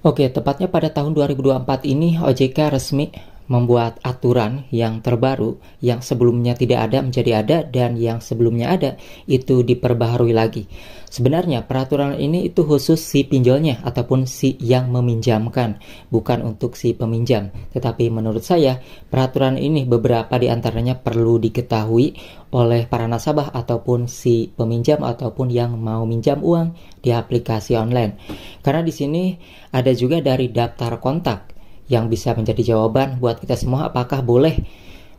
Oke, tepatnya pada tahun 2024 ini OJK resmi membuat aturan yang terbaru yang sebelumnya tidak ada menjadi ada dan yang sebelumnya ada itu diperbaharui lagi. Sebenarnya peraturan ini itu khusus si pinjolnya ataupun si yang meminjamkan, bukan untuk si peminjam. Tetapi menurut saya peraturan ini beberapa diantaranya perlu diketahui oleh para nasabah ataupun si peminjam ataupun yang mau minjam uang di aplikasi online. Karena di sini ada juga dari daftar kontak yang bisa menjadi jawaban buat kita semua apakah boleh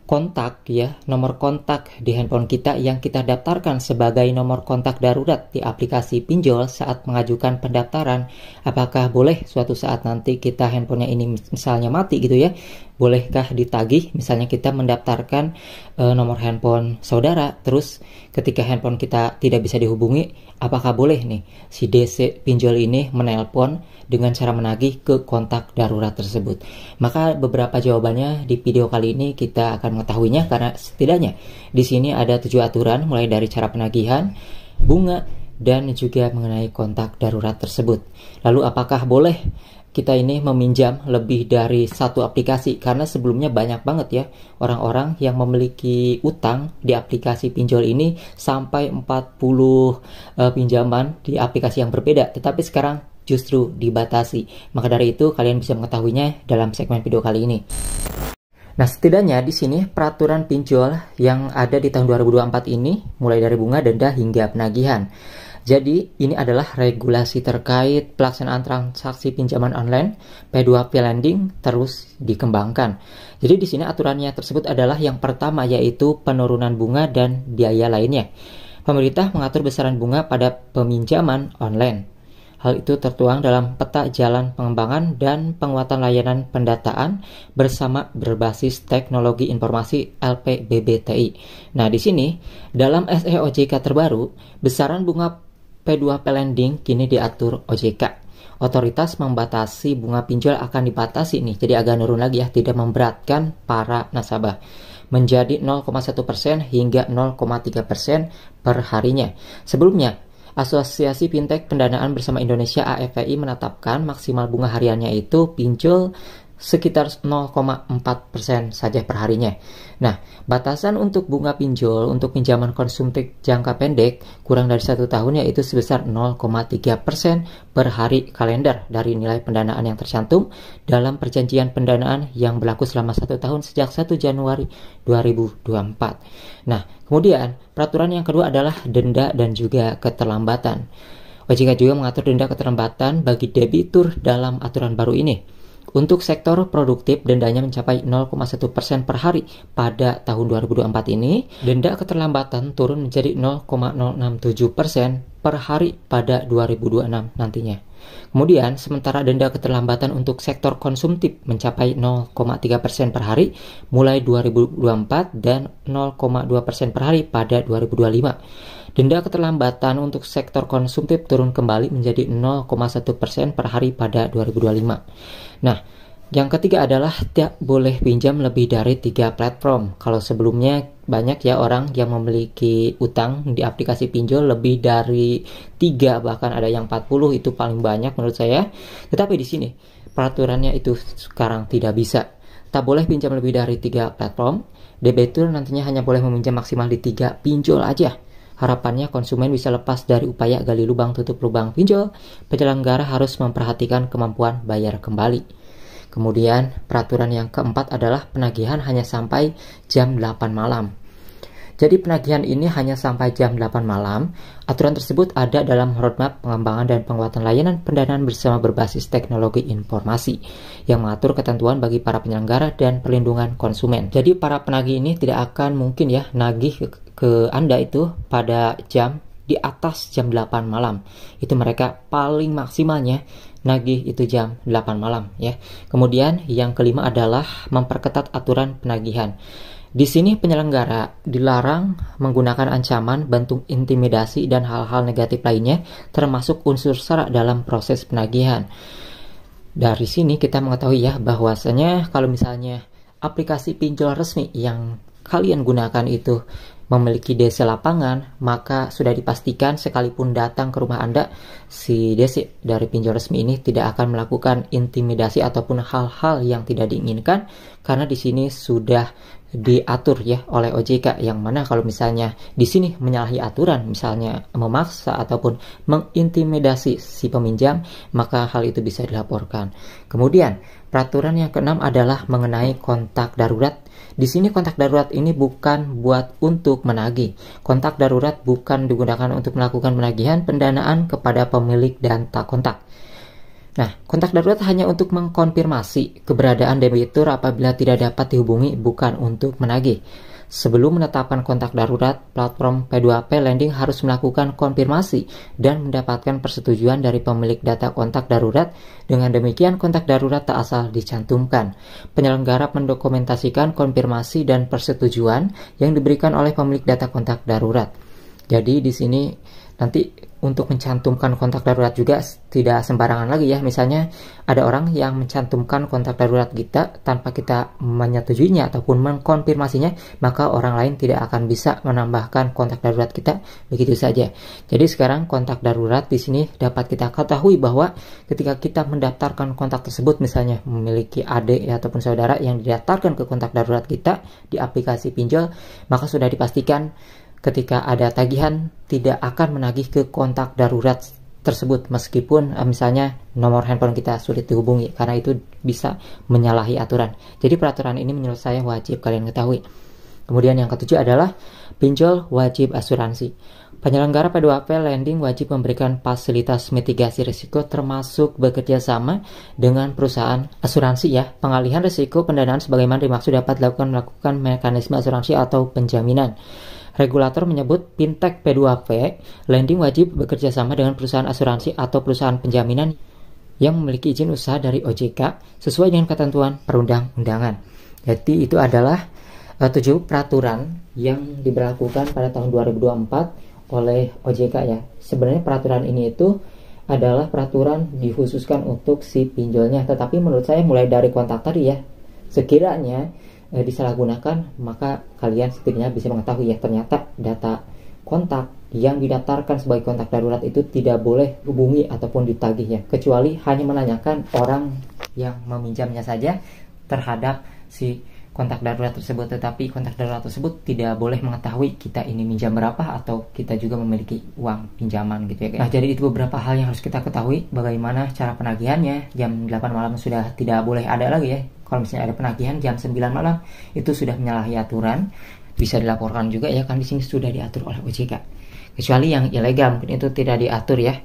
kontak nomor kontak di handphone kita yang kita daftarkan sebagai nomor kontak darurat di aplikasi pinjol saat mengajukan pendaftaran, apakah boleh suatu saat nanti kita handphonenya ini misalnya mati gitu ya, bolehkah ditagih misalnya kita mendaftarkan nomor handphone saudara, terus ketika handphone kita tidak bisa dihubungi, apakah boleh nih si DC pinjol ini menelpon dengan cara menagih ke kontak darurat tersebut? Maka beberapa jawabannya di video kali ini kita akan mengetahuinya, karena setidaknya di sini ada 7 aturan mulai dari cara penagihan, bunga, dan juga mengenai kontak darurat tersebut. Lalu apakah boleh kita ini meminjam lebih dari satu aplikasi? Karena sebelumnya banyak banget ya orang-orang yang memiliki utang di aplikasi pinjol ini sampai 40 pinjaman di aplikasi yang berbeda, tetapi sekarang justru dibatasi. Maka dari itu kalian bisa mengetahuinya dalam segmen video kali ini. Nah, setidaknya di sini peraturan pinjol yang ada di tahun 2024 ini mulai dari bunga, denda hingga penagihan. Jadi ini adalah regulasi terkait pelaksanaan transaksi pinjaman online P2P lending terus dikembangkan. Jadi di sini aturannya tersebut adalah yang pertama yaitu penurunan bunga dan biaya lainnya. Pemerintah mengatur besaran bunga pada peminjaman online. Hal itu tertuang dalam peta jalan pengembangan dan penguatan layanan pendataan bersama berbasis teknologi informasi LPBBTI. Nah, di sini dalam SE OJK terbaru, besaran bunga P2P lending kini diatur OJK. Otoritas membatasi bunga pinjol akan dibatasi nih, jadi agak nurun lagi ya, tidak memberatkan para nasabah, menjadi 0,1% hingga 0,3% per harinya. Sebelumnya, Asosiasi Fintech Pendanaan Bersama Indonesia AFPI menetapkan maksimal bunga hariannya itu pinjol sekitar 0,4% saja per harinya. Nah, batasan untuk bunga pinjol untuk pinjaman konsumtif jangka pendek kurang dari 1 tahun yaitu sebesar 0,3% per hari kalender dari nilai pendanaan yang tercantum dalam perjanjian pendanaan yang berlaku selama 1 tahun sejak 1 Januari 2024. Nah, kemudian peraturan yang kedua adalah denda dan juga keterlambatan. OJK juga mengatur denda keterlambatan bagi debitur dalam aturan baru ini. Untuk sektor produktif, dendanya mencapai 0,1% per hari pada tahun 2024 ini. Denda keterlambatan turun menjadi 0,067% per hari pada 2026 nantinya. Kemudian, sementara denda keterlambatan untuk sektor konsumtif mencapai 0,3% per hari mulai 2024 dan 0,2% per hari pada 2025. Denda keterlambatan untuk sektor konsumtif turun kembali menjadi 0,1% per hari pada 2025. Nah, yang ketiga adalah tidak boleh pinjam lebih dari 3 platform. Kalau sebelumnya banyak ya orang yang memiliki utang di aplikasi pinjol lebih dari 3, bahkan ada yang 40, itu paling banyak menurut saya. Tetapi di sini peraturannya itu sekarang tidak bisa. Tak boleh pinjam lebih dari 3 platform. Debitur nantinya hanya boleh meminjam maksimal di 3 pinjol aja. Harapannya konsumen bisa lepas dari upaya gali lubang tutup lubang pinjol. Penyelenggara harus memperhatikan kemampuan bayar kembali. Kemudian peraturan yang keempat adalah penagihan hanya sampai jam 8 malam. Jadi penagihan ini hanya sampai jam 8 malam. Aturan tersebut ada dalam roadmap pengembangan dan penguatan layanan pendanaan bersama berbasis teknologi informasi yang mengatur ketentuan bagi para penyelenggara dan perlindungan konsumen. Jadi para penagih ini tidak akan mungkin ya nagih ke Anda itu pada jam di atas jam 8 malam. Itu mereka paling maksimalnya nagih itu jam 8 malam ya. Kemudian yang kelima adalah memperketat aturan penagihan. Di sini penyelenggara dilarang menggunakan ancaman, bentuk intimidasi, dan hal-hal negatif lainnya, termasuk unsur sara dalam proses penagihan. Dari sini kita mengetahui ya bahwasanya kalau misalnya aplikasi pinjol resmi yang kalian gunakan itu memiliki DC lapangan, maka sudah dipastikan sekalipun datang ke rumah Anda, si DC dari pinjol resmi ini tidak akan melakukan intimidasi ataupun hal-hal yang tidak diinginkan, karena di sini sudah diatur ya oleh OJK, yang mana kalau misalnya di sini menyalahi aturan, misalnya memaksa ataupun mengintimidasi si peminjam, maka hal itu bisa dilaporkan. Kemudian peraturan yang keenam adalah mengenai kontak darurat. Di sini kontak darurat ini bukan buat untuk menagih. Kontak darurat bukan digunakan untuk melakukan penagihan pendanaan kepada pemilik dan tak kontak. Nah, kontak darurat hanya untuk mengkonfirmasi keberadaan debitur apabila tidak dapat dihubungi, bukan untuk menagih. Sebelum menetapkan kontak darurat, platform P2P Lending harus melakukan konfirmasi dan mendapatkan persetujuan dari pemilik data kontak darurat. Dengan demikian, kontak darurat tak asal dicantumkan. Penyelenggara mendokumentasikan konfirmasi dan persetujuan yang diberikan oleh pemilik data kontak darurat. Jadi di sini nanti untuk mencantumkan kontak darurat juga tidak sembarangan lagi ya. Misalnya ada orang yang mencantumkan kontak darurat kita tanpa kita menyetujuinya ataupun mengkonfirmasinya, maka orang lain tidak akan bisa menambahkan kontak darurat kita begitu saja. Jadi sekarang kontak darurat di sini dapat kita ketahui bahwa ketika kita mendaftarkan kontak tersebut, misalnya memiliki adik ataupun saudara yang didaftarkan ke kontak darurat kita di aplikasi pinjol, maka sudah dipastikan ketika ada tagihan tidak akan menagih ke kontak darurat tersebut, meskipun misalnya nomor handphone kita sulit dihubungi, karena itu bisa menyalahi aturan. Jadi peraturan ini menurut saya wajib kalian ketahui. Kemudian yang ketujuh adalah pinjol wajib asuransi. Penyelenggara P2P Lending wajib memberikan fasilitas mitigasi risiko, termasuk bekerja sama dengan perusahaan asuransi ya. Pengalihan risiko pendanaan sebagaimana dimaksud dapat melakukan mekanisme asuransi atau penjaminan. Regulator menyebut fintech P2P Lending wajib bekerja sama dengan perusahaan asuransi atau perusahaan penjaminan yang memiliki izin usaha dari OJK sesuai dengan ketentuan perundang-undangan. Jadi itu adalah 7 peraturan yang diberlakukan pada tahun 2024 oleh OJK ya. Sebenarnya peraturan ini itu adalah peraturan dikhususkan untuk si pinjolnya, tetapi menurut saya mulai dari kontak tadi ya, sekiranya disalahgunakan, maka kalian setidaknya bisa mengetahui ya, ternyata data kontak yang didaftarkan sebagai kontak darurat itu tidak boleh hubungi ataupun ditagih ya, kecuali hanya menanyakan orang yang meminjamnya saja terhadap si kontak darurat tersebut, tetapi kontak darurat tersebut tidak boleh mengetahui kita ini minjam berapa atau kita juga memiliki uang pinjaman gitu ya. Nah, jadi itu beberapa hal yang harus kita ketahui. Bagaimana cara penagihannya, jam 8 malam sudah tidak boleh ada lagi ya. Kalau misalnya ada penagihan jam 9 malam, itu sudah menyalahi aturan, bisa dilaporkan juga ya, kan di sini sudah diatur oleh OJK. Kecuali yang ilegal mungkin itu tidak diatur ya,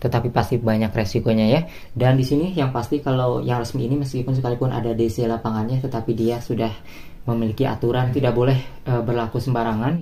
tetapi pasti banyak resikonya ya. Dan di sini yang pasti kalau yang resmi ini, meskipun sekalipun ada DC lapangannya, tetapi dia sudah memiliki aturan, tidak boleh berlaku sembarangan.